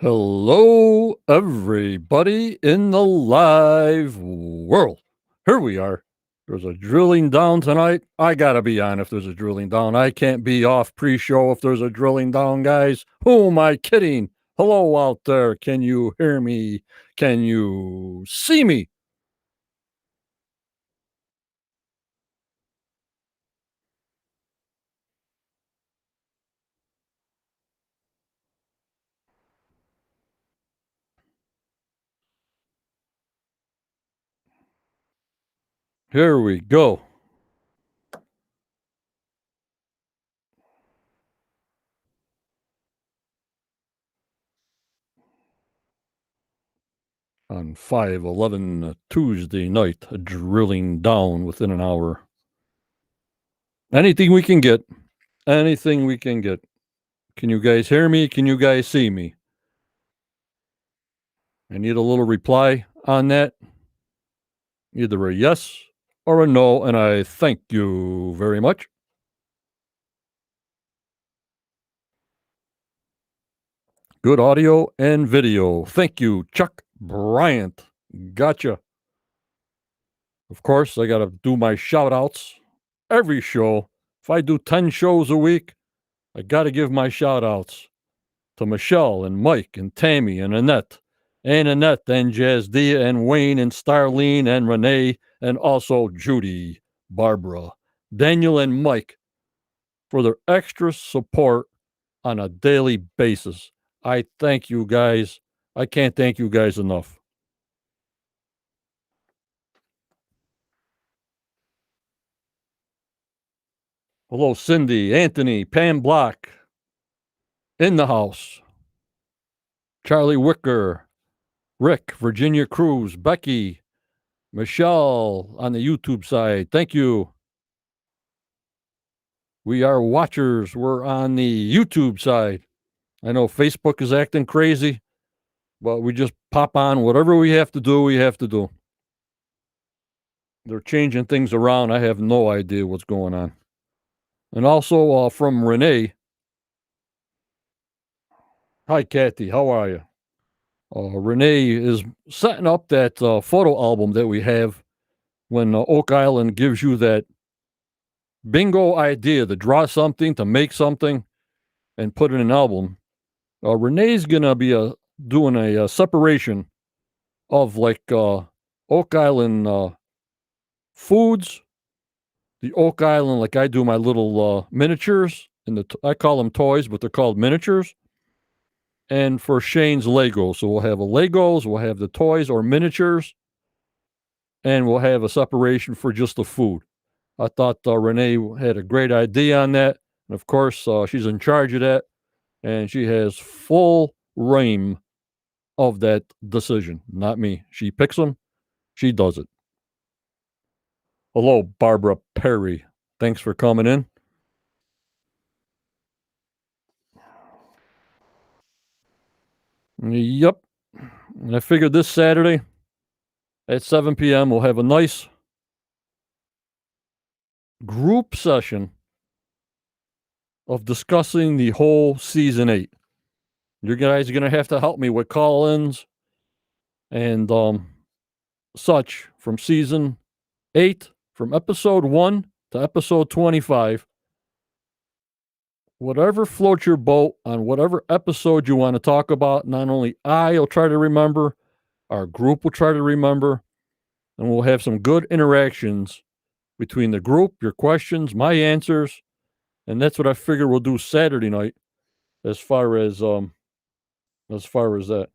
Hello, everybody in the live world. Here we are. There's a drilling down tonight. I gotta be on if there's a drilling down. I can't be off pre-show if there's a drilling down, guys. Who am I kidding? Hello out there. Can you hear me? Can you see me? Here we go. On 5/11 Tuesday night, a drilling down within an hour. Anything we can get. Anything we can get. Can you guys hear me? Can you guys see me? I need a little reply on that. Either a yes or a no, and I thank you very much. Good audio and video. Thank you, Chuck Bryant. Gotcha. Of course, I got to do my shout outs every show. If I do 10 shows a week, I got to give my shout outs to Michelle and Mike and Tammy and Annette and Jazdia and Wayne and Starlene and Renee and also Judy, Barbara, Daniel and Mike for their extra support on a daily basis. I thank you guys. I can't thank you guys enough. Hello, Cindy, Anthony, Pam Block in the house. Charlie Wicker, Rick, Virginia Cruz, Becky, Michelle on the YouTube side. Thank you. We are watchers. We're on the YouTube side. I know Facebook is acting crazy, but we just pop on whatever we have to do, we have to do. They're changing things around. I have no idea what's going on. And also from Renee. Hi, Kathy. How are you? Renee is setting up that photo album that we have when Oak Island gives you that bingo idea to draw something, to make something, and put it in an album. Renee's going to be doing a separation of like Oak Island foods, the Oak Island, like I do my little miniatures, and I call them toys, but they're called miniatures. And for Shane's Lego. So we'll have a Legos, we'll have the toys or miniatures, and we'll have a separation for just the food. I thought Renee had a great idea on that. And of course, she's in charge of that, and she has full reign of that decision, not me. She picks them, she does it. Hello, Barbara Perry. Thanks for coming in. Yep. And I figured this Saturday at 7 p.m. we'll have a nice group session of discussing the whole season 8. You guys are going to have to help me with call-ins and such from season 8, from episode 1 to episode 25. Whatever floats your boat on whatever episode you want to talk about, not only I'll try to remember, our group will try to remember, and we'll have some good interactions between the group, your questions, my answers, and that's what I figure we'll do Saturday night as far as that.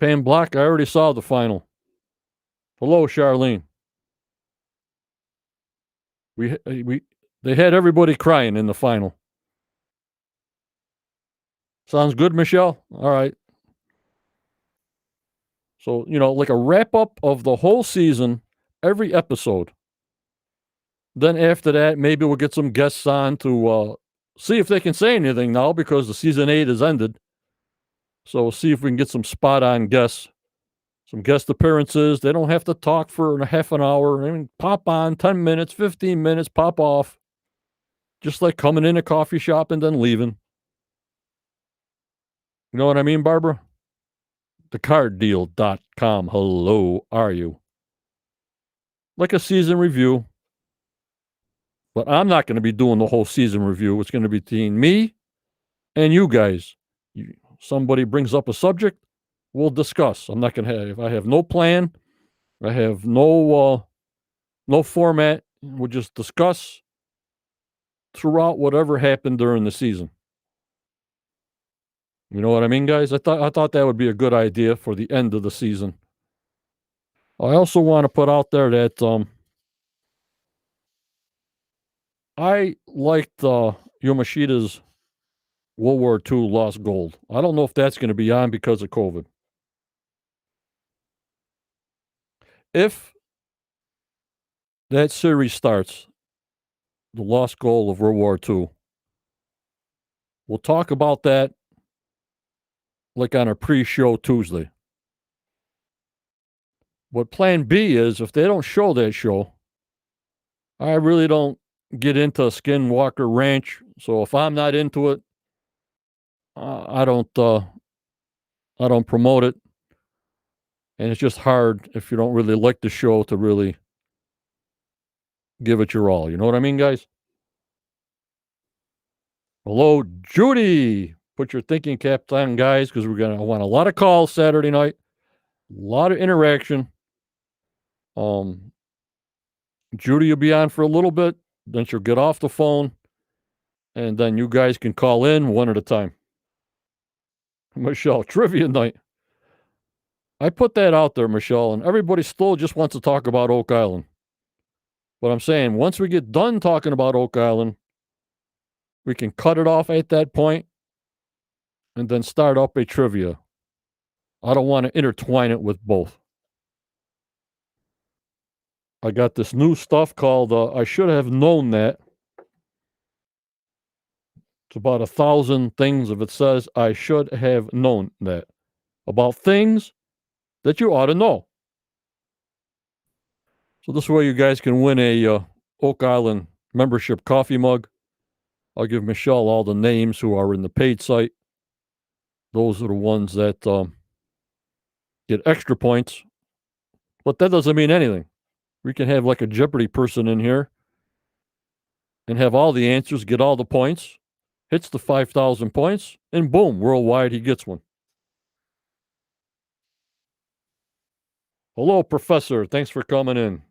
Pam Block, I already saw the final. Hello, Charlene. They had everybody crying in the final. Sounds good, Michelle? All right. So, like a wrap up of the whole season, every episode. Then after that, maybe we'll get some guests on to see if they can say anything now because the season 8 has ended. So we'll see if we can get some spot on guests, some guest appearances. They don't have to talk for a half an hour. I mean, pop on 10 minutes, 15 minutes, pop off. Just like coming in a coffee shop and then leaving. You know what I mean, Barbara? Thecarddeal.com. Hello, are you? Like a season review, but I'm not going to be doing the whole season review. It's going to be between me and you guys. Somebody brings up a subject, we'll discuss. I'm not going to have, I have no plan. I have no format. We'll just discuss throughout whatever happened during the season. You know what I mean, guys? I thought that would be a good idea for the end of the season. I also want to put out there that I liked Yamashita's World War II Lost Gold. I don't know if that's going to be on because of COVID. If that series starts, the Lost Gold of World War II, we'll talk about that like on a pre-show Tuesday. What plan B is, if they don't show that show, I really don't get into Skinwalker Ranch. So if I'm not into it, I don't promote it. And it's just hard if you don't really like the show to really give it your all. You know what I mean, guys? Hello, Judy. Put your thinking caps on, guys, because we're going to want a lot of calls Saturday night, a lot of interaction. Judy will be on for a little bit, then she'll get off the phone, and then you guys can call in one at a time. Michelle, trivia night. I put that out there, Michelle, and everybody still just wants to talk about Oak Island. But I'm saying once we get done talking about Oak Island, we can cut it off at that point and then start up a trivia. I don't want to intertwine it with both. I got this new stuff called I Should Have Known That. It's about 1,000 things if it says I should have known that. About things that you ought to know. So this way you guys can win a Oak Island membership coffee mug. I'll give Michelle all the names who are in the paid site. Those are the ones that get extra points. But that doesn't mean anything. We can have like a Jeopardy person in here and have all the answers, get all the points, hits the 5,000 points, and boom, worldwide he gets one. Hello, Professor. Thanks for coming in.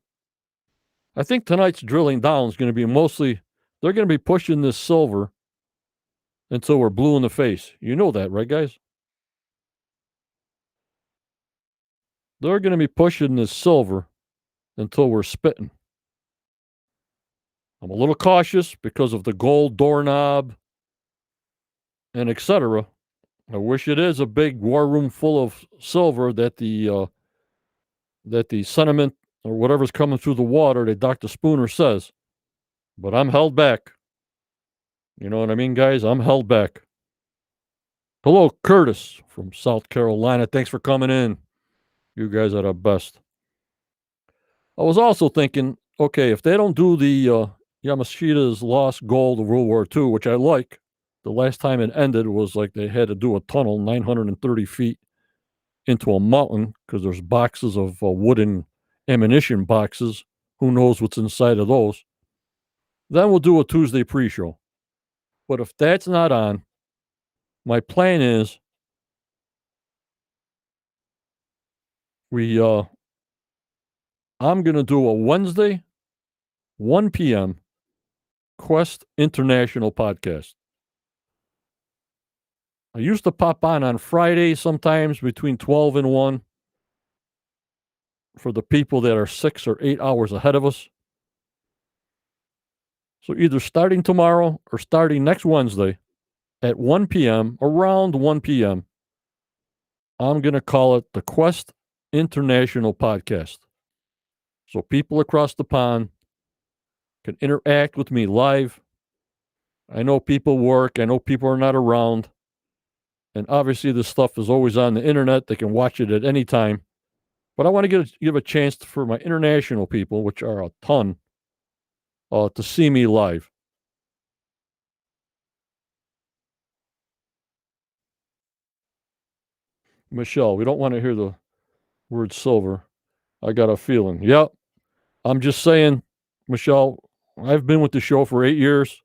I think tonight's drilling down is going to be mostly, they're going to be pushing this silver until we're blue in the face. You know that, right, guys? They're going to be pushing this silver until we're spitting. I'm a little cautious because of the gold doorknob and etc. I wish it is a big war room full of silver that the sediment or whatever's coming through the water that Dr. Spooner says. But I'm held back. You know what I mean, guys? I'm held back. Hello, Curtis from South Carolina. Thanks for coming in. You guys are the best. I was also thinking, okay, if they don't do the Yamashita's Lost Gold of World War II, which I like, the last time it ended was like they had to do a tunnel 930 feet into a mountain because there's boxes of wooden ammunition boxes. Who knows what's inside of those? Then we'll do a Tuesday pre-show. But if that's not on, my plan is I'm going to do a Wednesday, 1 p.m. Quest International podcast. I used to pop on Friday sometimes between 12 and 1 for the people that are 6 or 8 hours ahead of us. So either starting tomorrow or starting next Wednesday at 1 p.m., around 1 p.m., I'm going to call it the Quest International Podcast. So people across the pond can interact with me live. I know people work. I know people are not around. And obviously this stuff is always on the internet. They can watch it at any time. But I want to give a chance for my international people, which are a ton, to see me live. Michelle, we don't want to hear the word silver. I got a feeling. Yep. I'm just saying, Michelle, I've been with the show for 8 years.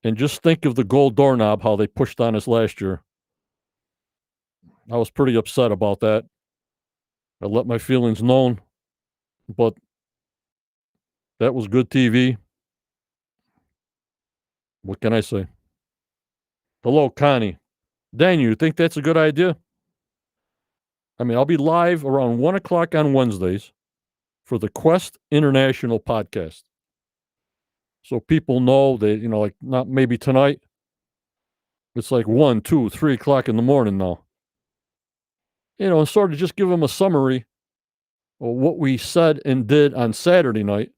And just think of the gold doorknob, how they pushed on us last year. I was pretty upset about that. I let my feelings known, but that was good TV. What can I say? Hello, Connie. Daniel, you think that's a good idea? I mean, I'll be live around 1 o'clock on Wednesdays for the Quest International podcast. So people know that, like not maybe tonight. It's like 1, 2, 3 o'clock in the morning now. And sort of just give them a summary of what we said and did on Saturday night.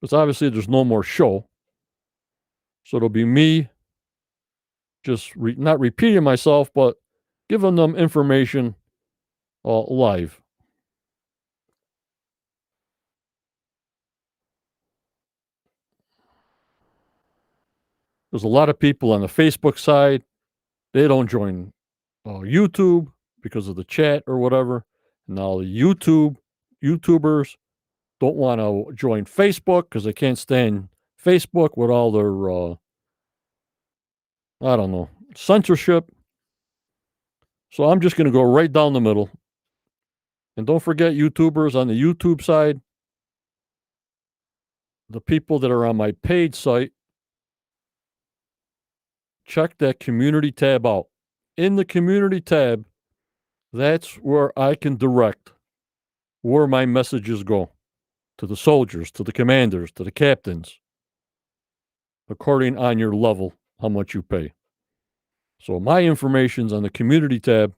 Because obviously there's no more show. So it'll be me just not repeating myself, but giving them information live. There's a lot of people on the Facebook side. They don't join YouTube because of the chat or whatever. Now the YouTubers don't want to join Facebook because they can't stand Facebook with all their I don't know, censorship. So I'm just going to go right down the middle. And don't forget YouTubers on the YouTube side. The people that are on my paid site, check that community tab out. In the community tab, that's where I can direct where my messages go to the soldiers, to the commanders, to the captains, according on your level, how much you pay. So my information's on the community tab.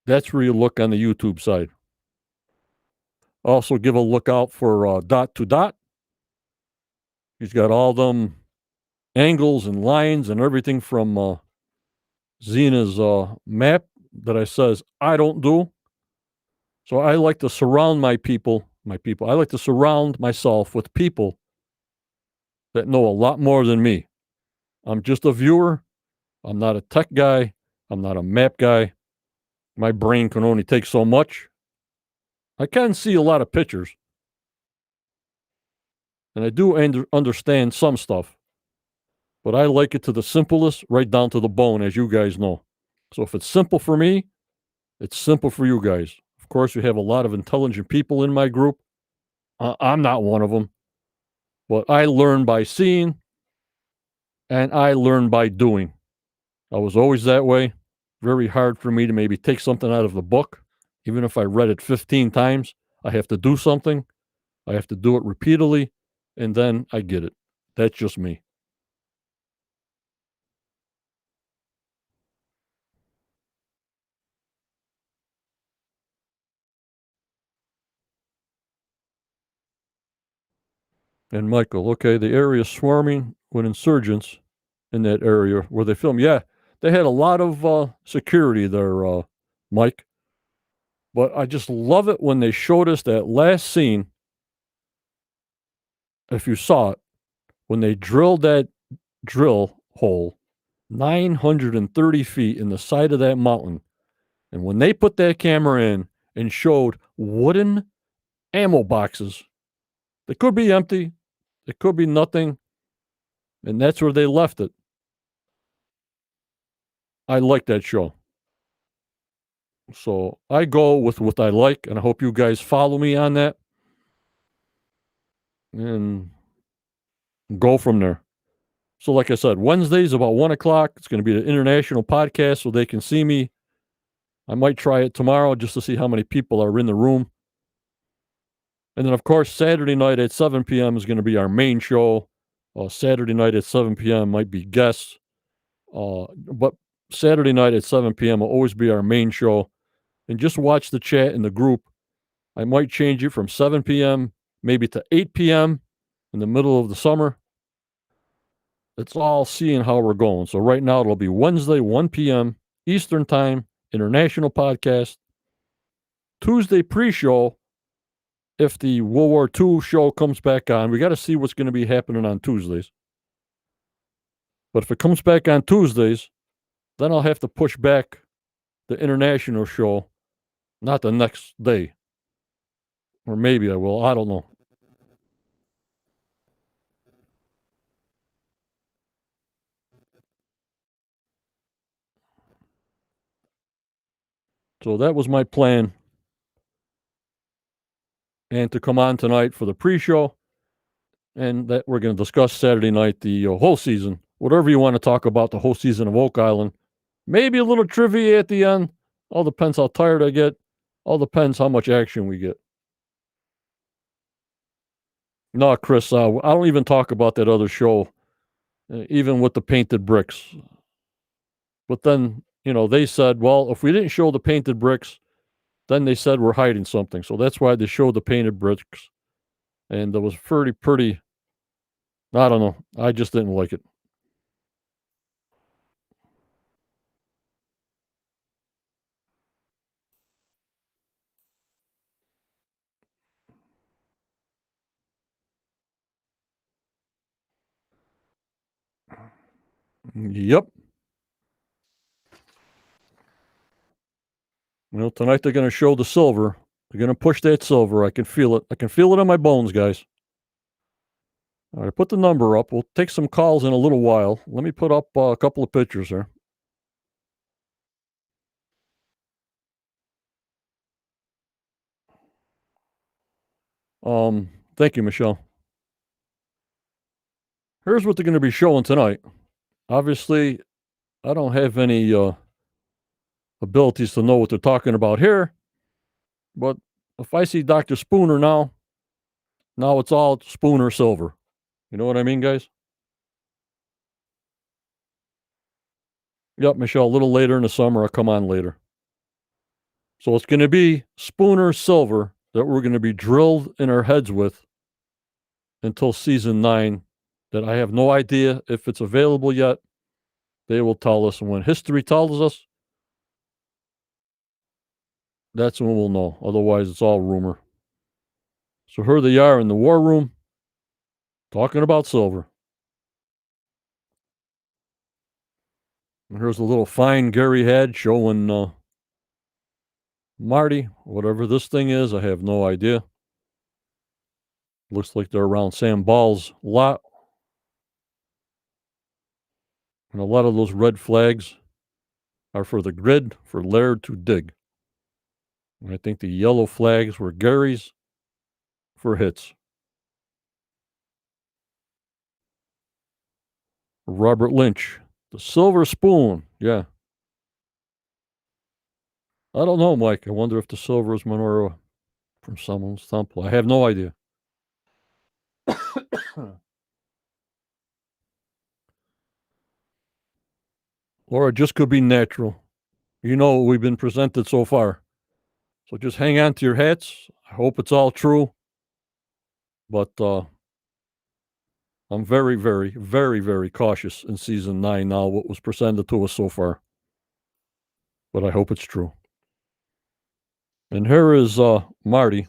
That's where you look on the YouTube side. Also give a look out for Dot to Dot. He's got all them angles and lines and everything from Zena's map that I says I don't do. So I like to surround my people. I like to surround myself with people that know a lot more than me. I'm just a viewer. I'm not a tech guy. I'm not a map guy. My brain can only take so much. I can see a lot of pictures. And I do understand some stuff. But I like it to the simplest, right down to the bone, as you guys know. So if it's simple for me, it's simple for you guys. Of course, we have a lot of intelligent people in my group. I'm not one of them. But I learn by seeing, and I learn by doing. I was always that way. Very hard for me to maybe take something out of the book. Even if I read it 15 times, I have to do something. I have to do it repeatedly, and then I get it. That's just me. And Michael, okay, the area is swarming with insurgents in that area where they film. Yeah, they had a lot of security there, Mike. But I just love it when they showed us that last scene. If you saw it, when they drilled that drill hole 930 feet in the side of that mountain. And when they put that camera in and showed wooden ammo boxes, they could be empty, it could be nothing, and that's where they left it. I like that show. So I go with what I like, and I hope you guys follow me on that and go from there. So, like I said, Wednesdays about 1 o'clock, it's going to be the international podcast so they can see me. I might try it tomorrow just to see how many people are in the room. And then, of course, Saturday night at 7 p.m. is going to be our main show. Saturday night at 7 p.m. might be guests. But Saturday night at 7 p.m. will always be our main show. And just watch the chat in the group. I might change it from 7 p.m. maybe to 8 p.m. in the middle of the summer. It's all seeing how we're going. So right now it'll be Wednesday, 1 p.m. Eastern Time, international podcast. Tuesday pre-show, if the World War II show comes back on. We got to see what's going to be happening on Tuesdays. But if it comes back on Tuesdays, then I'll have to push back the international show, not the next day. Or maybe I will. I don't know. So that was my plan. And to come on tonight for the pre-show, and that we're going to discuss Saturday night the whole season, whatever you want to talk about the whole season of Oak Island. Maybe a little trivia at the end. All depends how tired I get. All depends how much action we get. No, Chris, I don't even talk about that other show, even with the painted bricks. But then, they said, well, if we didn't show the painted bricks, then they said we're hiding something. So that's why they showed the painted bricks. And it was pretty, I don't know. I just didn't like it. Yep. Tonight they're going to show the silver. They're going to push that silver. I can feel it. I can feel it in my bones, guys. All right, put the number up. We'll take some calls in a little while. Let me put up a couple of pictures here. Thank you, Michelle. Here's what they're going to be showing tonight. Obviously, I don't have any abilities to know what they're talking about here, but if I see Dr. Spooner now it's all Spooner silver. You know what I mean, guys? Yep, Michelle, a little later in the summer. I'll come on later. So it's going to be Spooner silver that we're going to be drilled in our heads with until season 9, that I have no idea if it's available yet. They will tell us. And when history tells us, that's when we'll know. Otherwise, it's all rumor. So here they are in the war room talking about silver. And here's a little fine Gary had showing Marty, whatever this thing is. I have no idea. Looks like they're around Sam Ball's lot. And a lot of those red flags are for the grid for Laird to dig. And I think the yellow flags were Gary's for hits. Robert Lynch, the silver spoon. Yeah. I don't know, Mike. I wonder if the silver is menorah from someone's temple. I have no idea. Or it just could be natural. You know what we've been presented so far. So just hang on to your hats. I hope it's all true. But I'm very, very, very, very cautious in season 9 now, what was presented to us so far. But I hope it's true. And here is Marty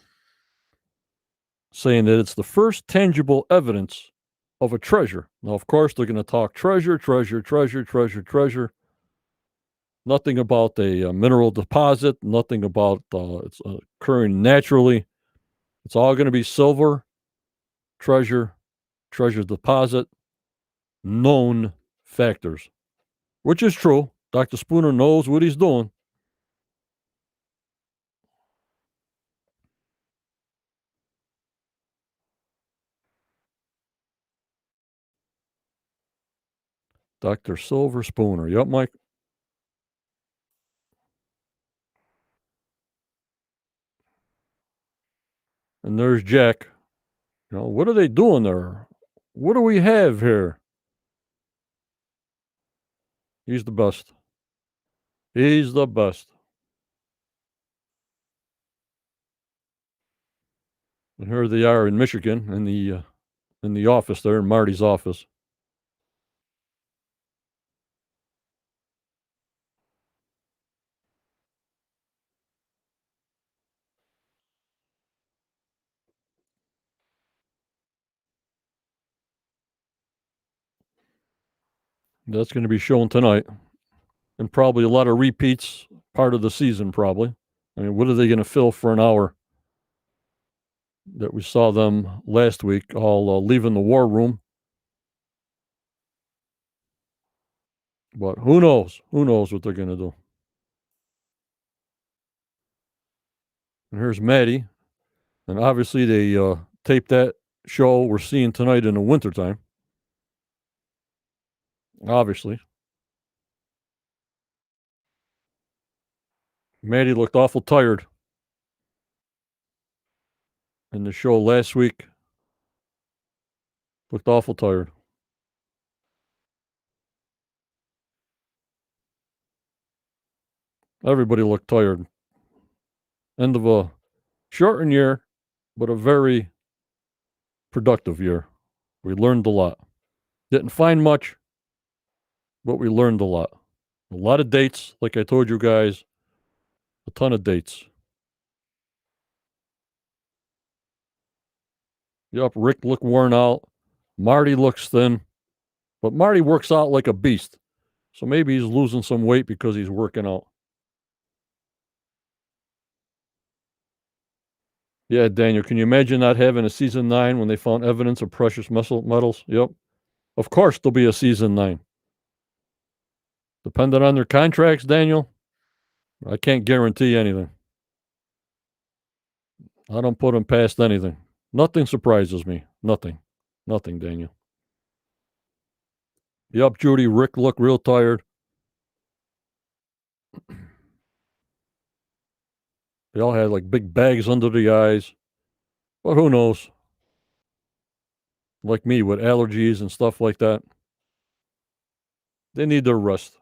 saying that it's the first tangible evidence of a treasure. Now, of course, they're going to talk treasure, treasure, treasure, treasure, treasure. Nothing about a mineral deposit, nothing about it's occurring naturally. It's all going to be silver, treasure, treasure deposit, known factors, which is true. Dr. Spooner knows what he's doing. Dr. Silver Spooner. Yep, Mike. And there's Jack. What are they doing there? What do we have here? He's the best. He's the best. And here they are in Michigan in the office there, in Marty's office. That's going to be shown tonight. and probably a lot of repeats part of the season, probably. I mean, what are they going to fill for an hour that we saw them last week all leaving the war room? But who knows? Who knows what they're going to do? And here's Maddie. And obviously, they taped that show we're seeing tonight in the wintertime. Obviously. Maddie looked awful tired in the show last week. Looked awful tired. Everybody looked tired. End of a shortened year, but a very productive year. We learned a lot. Didn't find much, but we learned a lot. A lot of dates, like I told you guys, a ton of dates. Yup, Rick looked worn out. Marty looks thin, but Marty works out like a beast. So maybe he's losing some weight because he's working out. Yeah, Daniel, can you imagine not having a season 9 when they found evidence of precious metals? Yep. Of course there'll be a season 9. Depending on their contracts, Daniel, I can't guarantee anything. I don't put them past anything. Nothing surprises me. Nothing. Nothing, Daniel. Yup, Judy, Rick looked real tired. They all had like big bags under the eyes. But who knows? Like me with allergies and stuff like that. They need their rest.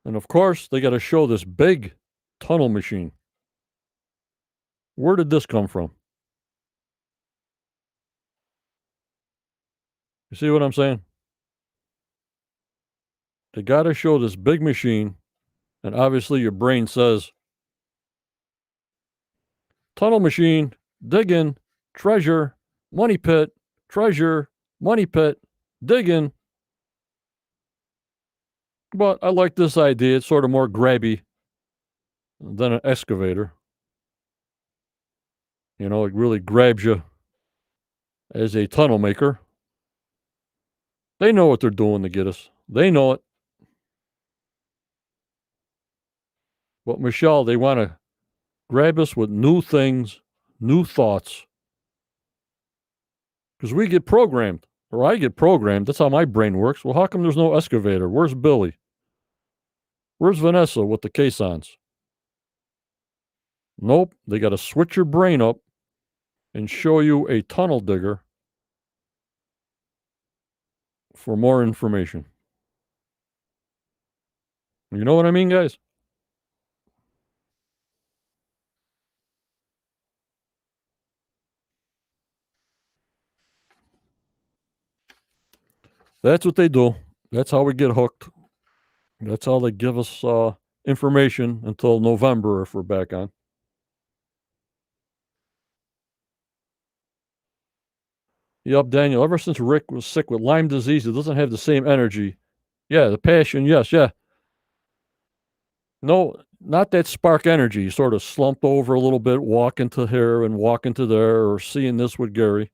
And of course, they got to show this big tunnel machine. Where did this come from? You see what I'm saying? They got to show this big machine. And obviously, your brain says, tunnel machine, digging, treasure, money pit, treasure, money pit, digging. But I like this idea. It's sort of more grabby than an excavator. You know, it really grabs you as a tunnel maker. They know what they're doing to get us. They know it. But Michelle, they want to grab us with new things, new thoughts. Because we get programmed, or I get programmed. That's how my brain works. Well, how come there's no excavator? Where's Billy? Where's Vanessa with the caissons? Nope, they got to switch your brain up and show you a tunnel digger for more information. You know what I mean, guys? That's what they do. That's how we get hooked. That's how they give us information until November if we're back on. Yup, Daniel. Ever since Rick was sick with Lyme disease, it doesn't have the same energy. Yeah, the passion, yes, yeah. No, not that spark energy. Sort of slumped over a little bit, walking to here and walking to there, or seeing this with Gary.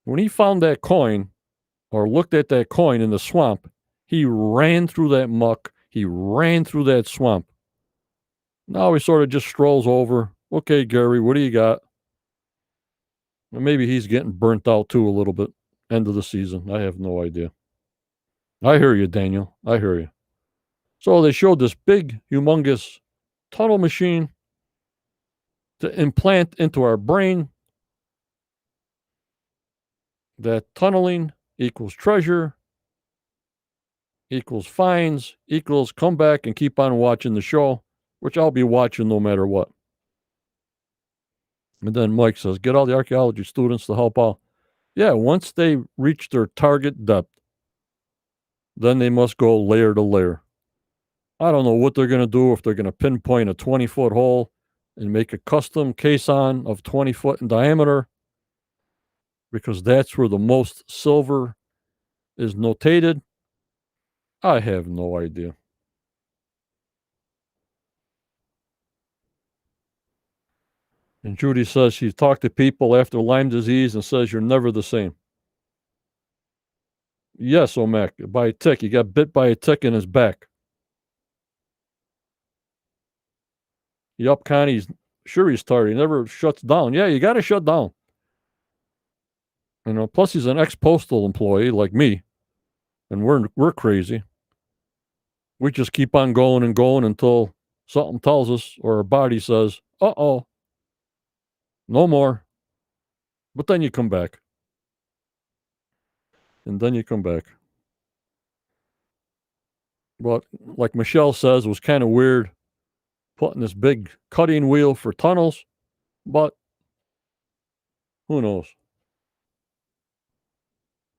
When he found that coin, or looked at that coin in the swamp, he ran through that muck. He ran through that swamp. Now he sort of just strolls over. Okay, Gary, what do you got? Well, maybe he's getting burnt out too a little bit. End of the season. I have no idea. I hear you, Daniel. I hear you. So they showed this big, humongous tunnel machine to implant into our brain that tunneling equals treasure, equals fines, equals come back and keep on watching the show, which I'll be watching no matter what. And then Mike says, get all the archaeology students to help out. Yeah, once they reach their target depth, then they must go layer to layer. I don't know what they're going to do, if they're going to pinpoint a 20-foot hole and make a custom caisson of 20 foot in diameter. because that's where the most silver is notated? I have no idea. And Judy says she talked to people after Lyme disease and says you're never the same. Yes, Omek, by a tick. He got bit by a tick in his back. Yup, Connie's sure he's tired. He never shuts down. Yeah, you got to shut down. You know, plus he's an ex-postal employee like me, and we're crazy. We just keep on going and going until something tells us or our body says, "Uh-oh, no more." But then you come back. And then you come back. But like Michelle says, it was kind of weird putting this big cutting wheel for tunnels, but who knows?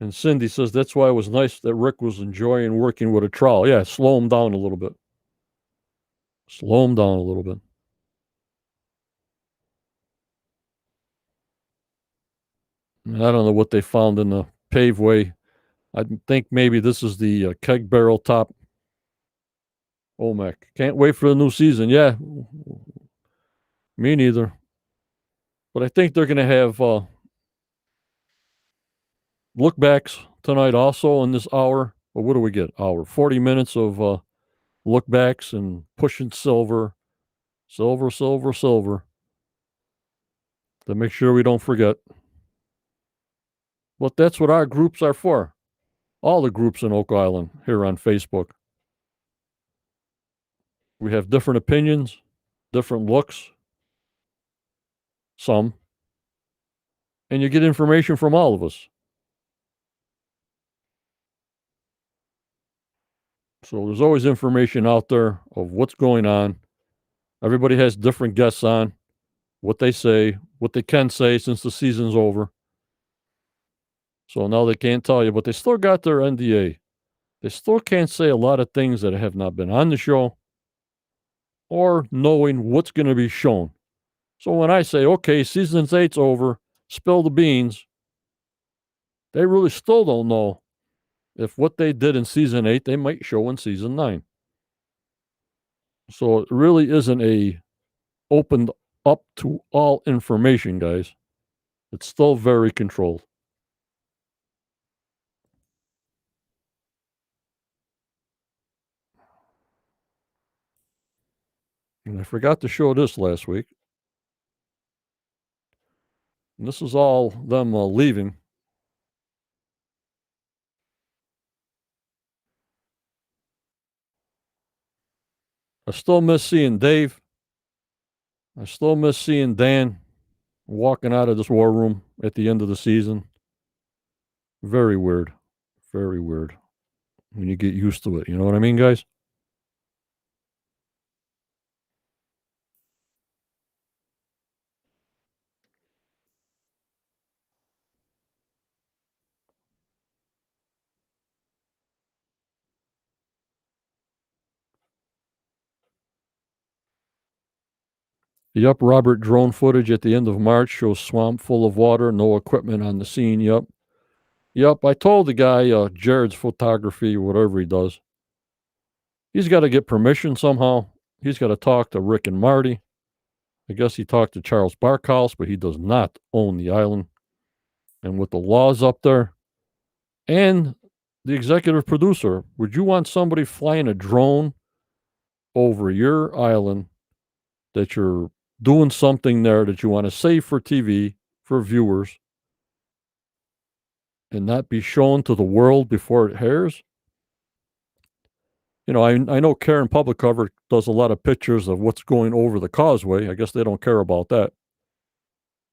And Cindy says that's why it was nice that Rick was enjoying working with a trowel. Yeah, slow him down a little bit. Slow him down a little bit. I don't know what they found in the paveway. I think maybe this is the keg barrel top. Omek. Can't wait for the new season. Yeah, me neither. But I think they're going to have look backs tonight also in this hour. Well, what do we get? Hour, 40 minutes of look backs and pushing silver, silver, silver, silver to make sure we don't forget. But that's what our groups are for. All the groups in Oak Island here on Facebook. We have different opinions, different looks, some, and you get information from all of us. So there's always information out there of what's going on. Everybody has different guests on, what they say, what they can say since the season's over. So now they can't tell you, but they still got their NDA. They still can't say a lot of things that have not been on the show or knowing what's going to be shown. So when I say, okay, season 8's over, spill the beans, they really still don't know if what they did in season 8, they might show in season 9. So it really isn't a opened up to all information, guys. It's still very controlled. And I forgot to show this last week. And this is all them leaving. I still miss seeing Dave. I still miss seeing Dan walking out of this war room at the end of the season. Very weird. Very weird. When you get used to it. You know what I mean, guys? Yup, Robert, drone footage at the end of March shows swamp full of water, no equipment on the scene. Yup. Yup, I told the guy, Jared's photography, whatever he does, he's got to get permission somehow. He's got to talk to Rick and Marty. I guess he talked to Charles Barkhouse, but he does not own the island. And with the laws up there and the executive producer, would you want somebody flying a drone over your island that you're doing something there that you want to save for TV, for viewers, and not be shown to the world before it airs? You know, I know Karen Public Cover does a lot of pictures of what's going over the causeway. I guess they don't care about that.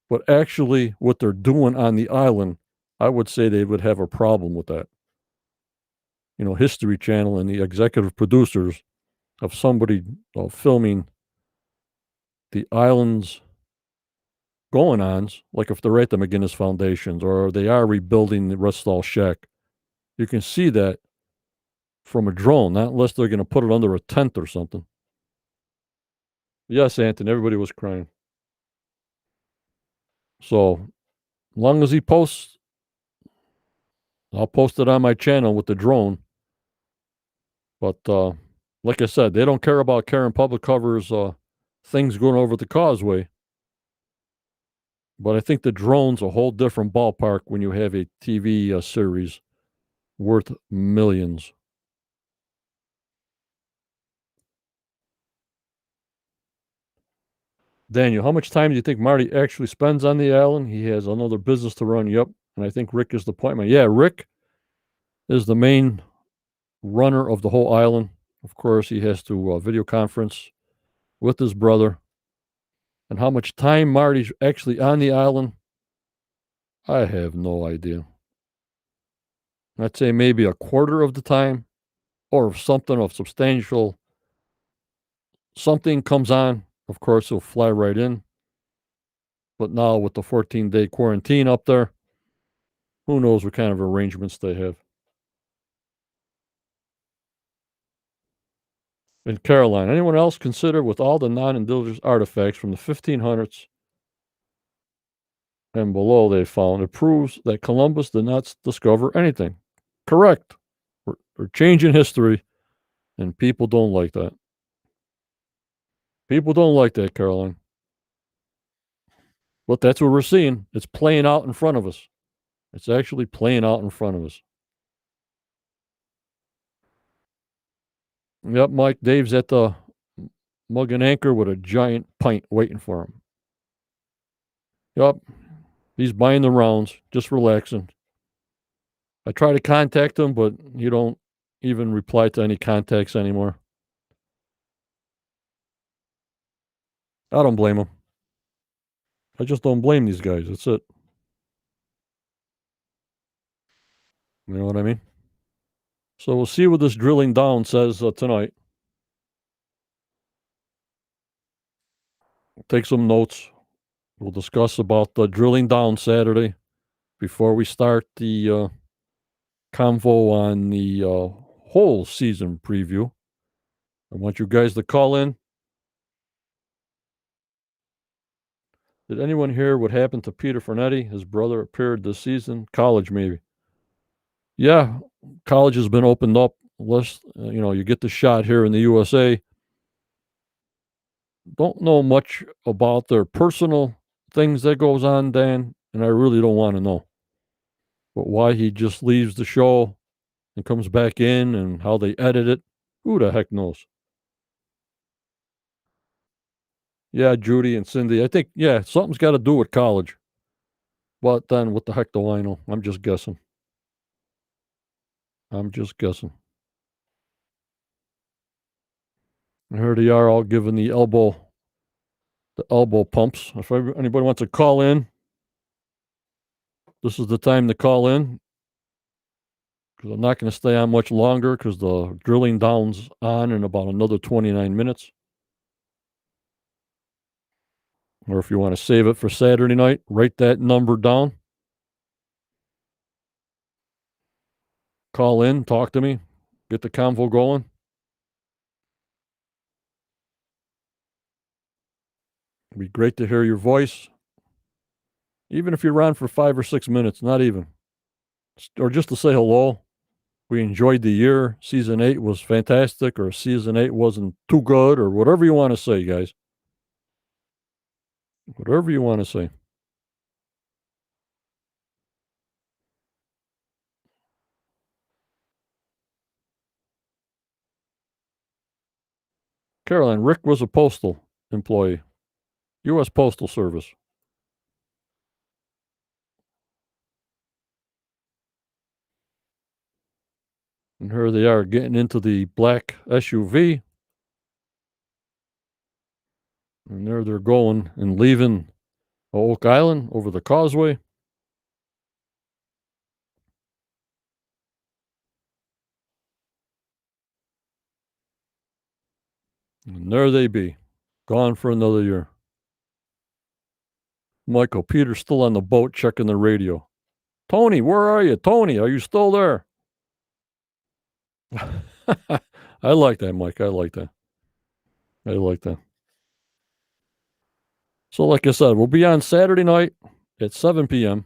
But actually, what they're doing on the island, I would say they would have a problem with that. You know, History Channel and the executive producers of somebody filming the island's going ons, like if they're at the McGinnis Foundations or they are rebuilding the Restall Shack, you can see that from a drone, not unless they're going to put it under a tent or something. Yes, Anthony, everybody was crying. So As long as he posts, I'll post it on my channel with the drone. But like I said, they don't care about carrying public covers, things going over the causeway. But I think the drone's a whole different ballpark when you have a TV series worth millions. Daniel, how much time do you think Marty actually spends on the island? He has another business to run. Yep. And I think Rick is the point man. Yeah, Rick is the main runner of the whole island. Of course, he has to video conference with his brother. And how much time Marty's actually on the island, I have no idea. I'd say maybe a quarter of the time, or if something of substantial something comes on, of course he'll fly right in. But now with the 14-day quarantine up there, who knows what kind of arrangements they have. In Caroline, anyone else consider with all the non-indigenous artifacts from the 1500s and below they found, it proves that Columbus did not discover anything. Correct. We're changing history, and people don't like that. People don't like that, Caroline. But that's what we're seeing. It's playing out in front of us. It's actually playing out in front of us. Yep, Mike, Dave's at the Mug and Anchor with a giant pint waiting for him. Yep, he's buying the rounds, just relaxing. I try to contact him, but he don't even reply to any contacts anymore. I don't blame him. I just don't blame these guys. That's it. You know what I mean? So we'll see what this drilling down says tonight. Take some notes. We'll discuss about the drilling down Saturday before we start the convo on the whole season preview. I want you guys to call in. Did anyone hear what happened to Peter Fernetti? His brother appeared this season. College, maybe. Yeah, college has been opened up. Unless, you get the shot here in the USA. Don't know much about their personal things that goes on, Dan, and I really don't want to know. But why he just leaves the show and comes back in and how they edit it, who the heck knows? Yeah, Judy and Cindy. I think, something's got to do with college. But then what the heck do I know? I'm just guessing. And here they are all giving the elbow pumps. If anybody wants to call in, this is the time to call in. Because I'm not going to stay on much longer because the drilling down's on in about another 29 minutes. Or if you want to save it for Saturday night, write that number down. Call in, talk to me, get the convo going. It'd be great to hear your voice. Even if you're on for 5 or 6 minutes, not even. Or just to say hello. We enjoyed the year. Season 8 was fantastic, or Season 8 wasn't too good, or whatever you want to say, guys. Whatever you want to say. Caroline, Rick was a postal employee. U.S. Postal Service. And here they are getting into the black SUV. And there they're going and leaving Oak Island over the causeway. And there they be, gone for another year. Michael, Peter's still on the boat checking the radio. Tony, where are you? Tony, are you still there? I like that, Mike. I like that. So like I said, we'll be on Saturday night at 7 p.m.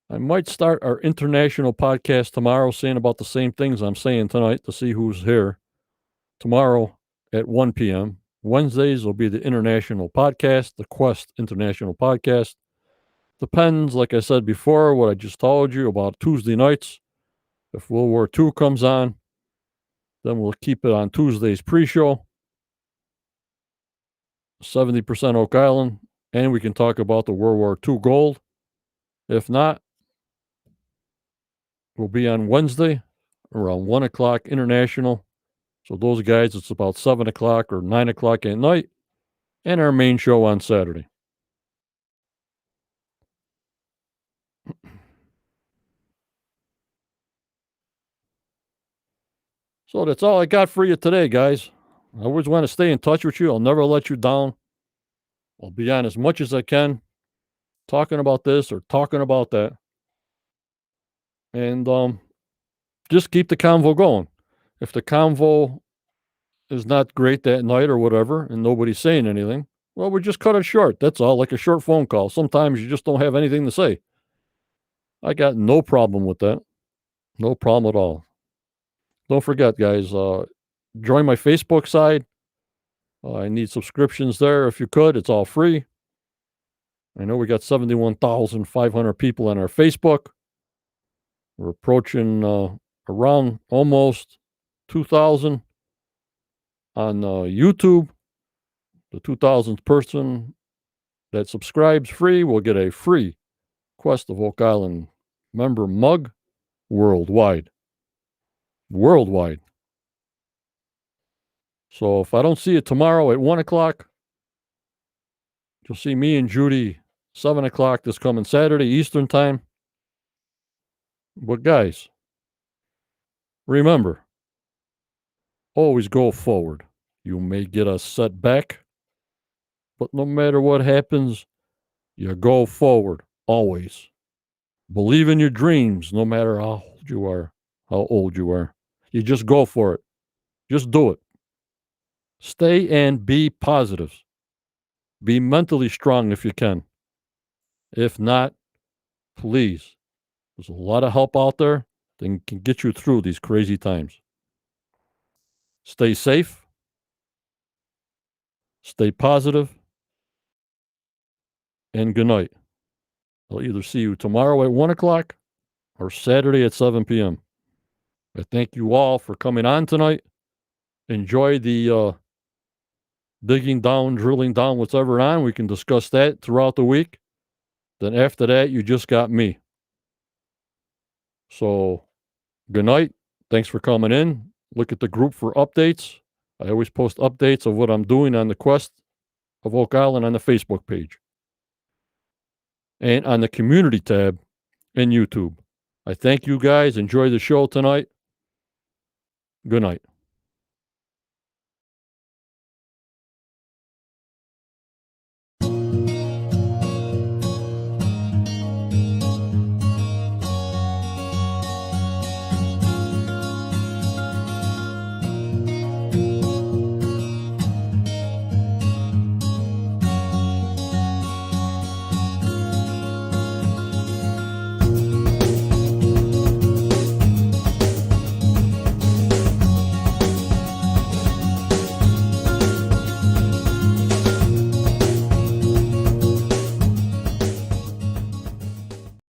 I might start our international podcast tomorrow saying about the same things I'm saying tonight to see who's here. Tomorrow at 1 p.m. Wednesdays will be the international podcast, the Quest International Podcast. Depends, like I said before, what I just told you about Tuesday nights. If World War II comes on, then we'll keep it on Tuesday's pre-show, 70% Oak Island, and we can talk about the World War II gold. If not, we'll be on Wednesday around 1 o'clock international. So those guys, it's about 7 o'clock or 9 o'clock at night, and our main show on Saturday. So that's all I got for you today, guys. I always want to stay in touch with you. I'll never let you down. I'll be on as much as I can, talking about this or talking about that. And just keep the convo going. If the convo is not great that night or whatever, and nobody's saying anything, well, we just cut it short. That's all, like a short phone call. Sometimes you just don't have anything to say. I got no problem with that. No problem at all. Don't forget, guys, join my Facebook side. I need subscriptions there if you could. It's all free. I know we got 71,500 people on our Facebook. We're approaching around almost 2,000 on YouTube. The 2,000th person that subscribes free will get a free Quest of Oak Island member mug worldwide. Worldwide. So if I don't see you tomorrow at 1 o'clock, you'll see me and Judy 7 o'clock this coming Saturday, Eastern Time. But guys, remember, always go forward. You may get a setback, but no matter what happens, you go forward, always. Believe in your dreams, no matter how old you are. How old you are. You just go for it. Just do it. Stay and be positive. Be mentally strong if you can. If not, please. There's a lot of help out there that can get you through these crazy times. Stay safe. Stay positive. And good night. I'll either see you tomorrow at 1 o'clock or Saturday at 7 p.m. I thank you all for coming on tonight. Enjoy the digging down, drilling down, whatever on. We can discuss that throughout the week. Then after that, you just got me. So good night. Thanks for coming in. Look at the group for updates. I always post updates of what I'm doing on the Quest of Oak Island on the Facebook page and on the community tab in YouTube. I thank you guys. Enjoy the show tonight. Good night.